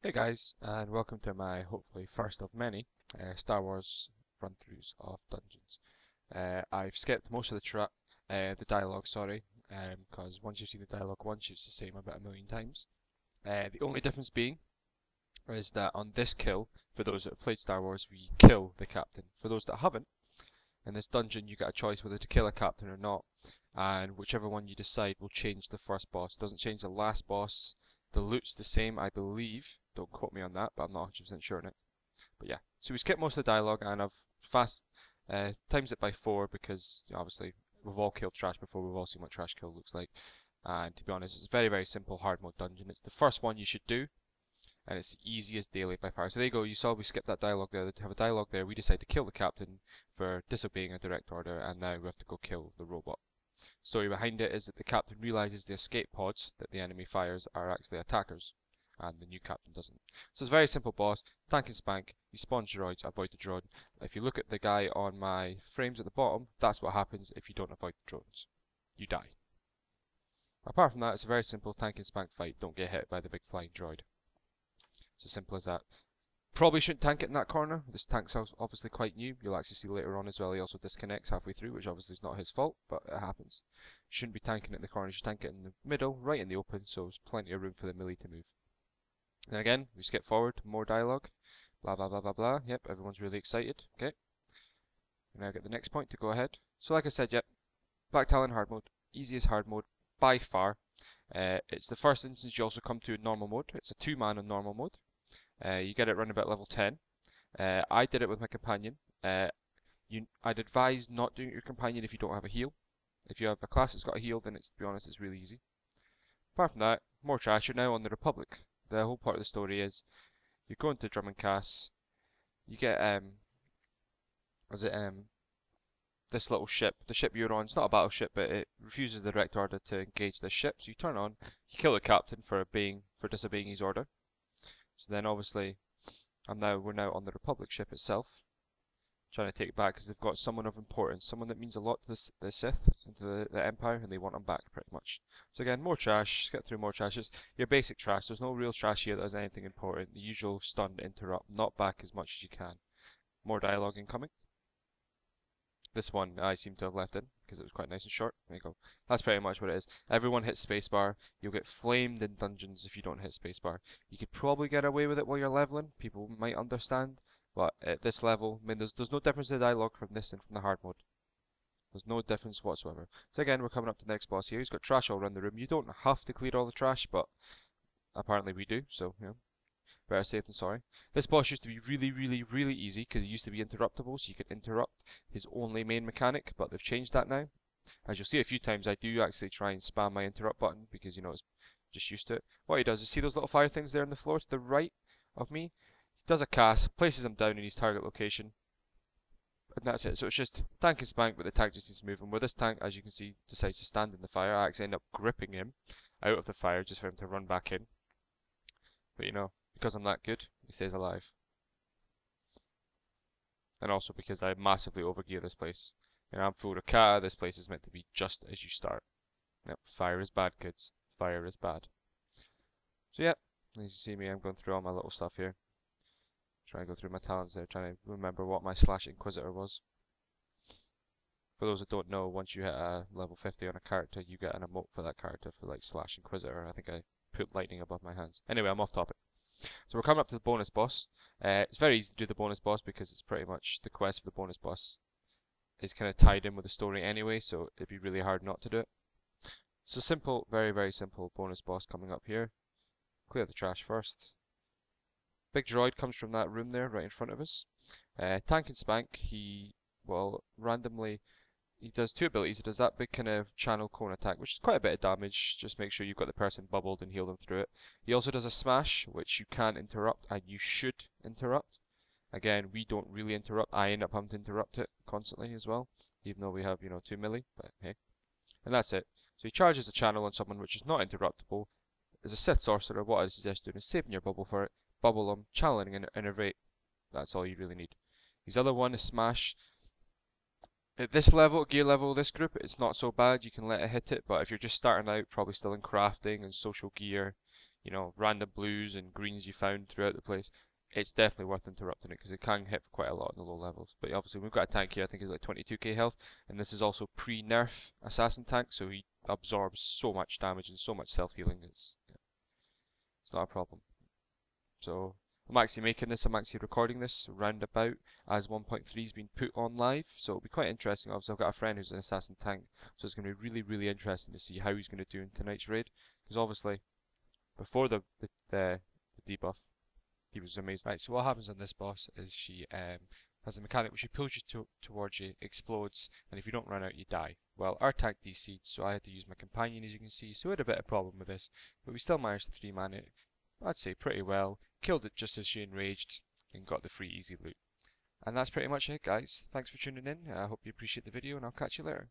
Hey guys, and welcome to my hopefully first of many Star Wars run-throughs of dungeons. I've skipped most of the dialogue, sorry, because once you've seen the dialogue once, it's the same about a million times. The only difference being is that on this kill, for those that have played Star Wars, we kill the captain. For those that haven't, in this dungeon you get a choice whether to kill a captain or not, and whichever one you decide will change the first boss. It doesn't change the last boss. The loot's the same, I believe. Don't quote me on that, but I'm not 100% sure on it. But yeah, so we skip most of the dialogue, and I've times it by 4 because obviously we've all killed trash before. We've all seen what trash kill looks like, and to be honest, it's a very, very simple hard mode dungeon. It's the first one you should do, and it's the easiest daily by far. So there you go. You saw we skipped that dialogue there. To have a dialogue there, we decide to kill the captain for disobeying a direct order, and now we have to go kill the robot. Story behind it is that the captain realizes the escape pods that the enemy fires are actually attackers, and the new captain doesn't. So it's a very simple boss, tank and spank. He spawns droids, avoid the drone. If you look at the guy on my frames at the bottom, that's what happens if you don't avoid the drones. You die. Apart from that, it's a very simple tank and spank fight. Don't get hit by the big flying droid. It's as simple as that. Probably shouldn't tank it in that corner. This tank's obviously quite new. You'll actually see later on as well. He also disconnects halfway through, which obviously is not his fault, but it happens. You shouldn't be tanking it in the corner. You should tank it in the middle, right in the open, so there's plenty of room for the melee to move. Then again, we skip forward, more dialogue. Blah, blah, blah, blah, blah. Yep, everyone's really excited. Okay. We now get the next point to go ahead. So like I said, yep, Black Talon Hard mode. Easiest hard mode by far. It's the first instance you also come to in normal mode. It's a 2-man in normal mode. You get it around about level 10. I did it with my companion. I'd advise not doing it with your companion if you don't have a heal. If you have a class that's got a heal, then to be honest, it's really easy. Apart from that, more trash. You're now on the Republic. The whole part of the story is you go into Drum and Cass. You get this little ship. The ship you're on, it's not a battleship, but it refuses the direct order to engage this ship. So you turn on, you kill the captain for disobeying his order. So then obviously, we're now on the Republic ship itself, trying to take it back because they've got someone of importance, someone that means a lot to the Sith and to the Empire, and they want them back pretty much. So again, more trash, get through more trash. It's your basic trash. There's no real trash here that has anything important. The usual stun, interrupt, not back as much as you can. More dialogue incoming. This one I seem to have left in because it was quite nice and short. There you go. That's pretty much what it is. Everyone hits spacebar. You'll get flamed in dungeons if you don't hit spacebar. You could probably get away with it while you're leveling. People might understand. But at this level, I mean, there's no difference in the dialogue from this and from the hard mode. There's no difference whatsoever. So again, we're coming up to the next boss here. He's got trash all around the room. You don't have to clear all the trash, but apparently we do. So, you know, better safe than sorry. This boss used to be really, really, really easy because he used to be interruptible, so you could interrupt his only main mechanic, but they've changed that now. As you'll see a few times, I do actually try and spam my interrupt button because, you know, it's just used to it. What he does is, see those little fire things there on the floor to the right of me? He does a cast, places them down in his target location, and that's it. So it's just tank and spank, but the tank just needs to move. And with this tank, as you can see, decides to stand in the fire. I actually end up gripping him out of the fire just for him to run back in. But you know, because I'm that good, he stays alive. And also because I massively overgear this place. You know, I'm full of kata, this place is meant to be just as you start. Yep, fire is bad, kids. Fire is bad. So yeah, as you see me, I'm going through all my little stuff here. Trying to go through my talents there, trying to remember what my / Inquisitor was. For those that don't know, once you hit a level 50 on a character, you get an emote for that character for like / Inquisitor. I think I put lightning above my hands. Anyway, I'm off topic. So we're coming up to the bonus boss. It's very easy to do the bonus boss because it's pretty much the quest for the bonus boss is kind of tied in with the story anyway, so it'd be really hard not to do it. So simple, very, very simple bonus boss coming up here. Clear the trash first. Big droid comes from that room there, right in front of us. Tank and spank, he will randomly... He does 2 abilities. He does that big kind of channel cone attack, which is quite a bit of damage. Just make sure you've got the person bubbled and heal them through it. He also does a smash, which you can interrupt, and you should interrupt. Again, we don't really interrupt. I end up having to interrupt it constantly as well, even though we have, you know, 2 melee, but hey. And that's it. So he charges a channel on someone which is not interruptible. As a Sith Sorcerer, what I suggest doing is saving your bubble for it, bubble them, channeling and innervate. That's all you really need. His other one is smash. At this level, gear level, this group, it's not so bad. You can let it hit it, but if you're just starting out, probably still in crafting and social gear, you know, random blues and greens you found throughout the place, it's definitely worth interrupting it because it can hit for quite a lot in the low levels. But obviously we've got a tank here, I think it's like 22k health, and this is also pre-nerf assassin tank, so he absorbs so much damage and so much self-healing, it's not a problem. So I'm actually making this, I'm actually recording this roundabout as 1.3 has been put on live, so it'll be quite interesting. Obviously I've got a friend who's an assassin tank, so it's going to be really, really interesting to see how he's going to do in tonight's raid, because obviously before the debuff, he was amazing. Right, so what happens on this boss is she has a mechanic where she pulls you towards you, explodes, and if you don't run out, you die. Well, our tank DC'd, so I had to use my companion, as you can see, so we had a bit of problem with this, but we still managed to 3-man it, I'd say pretty well, killed it just as she enraged, and got the free easy loot. And that's pretty much it, guys. Thanks for tuning in, I hope you appreciate the video, and I'll catch you later.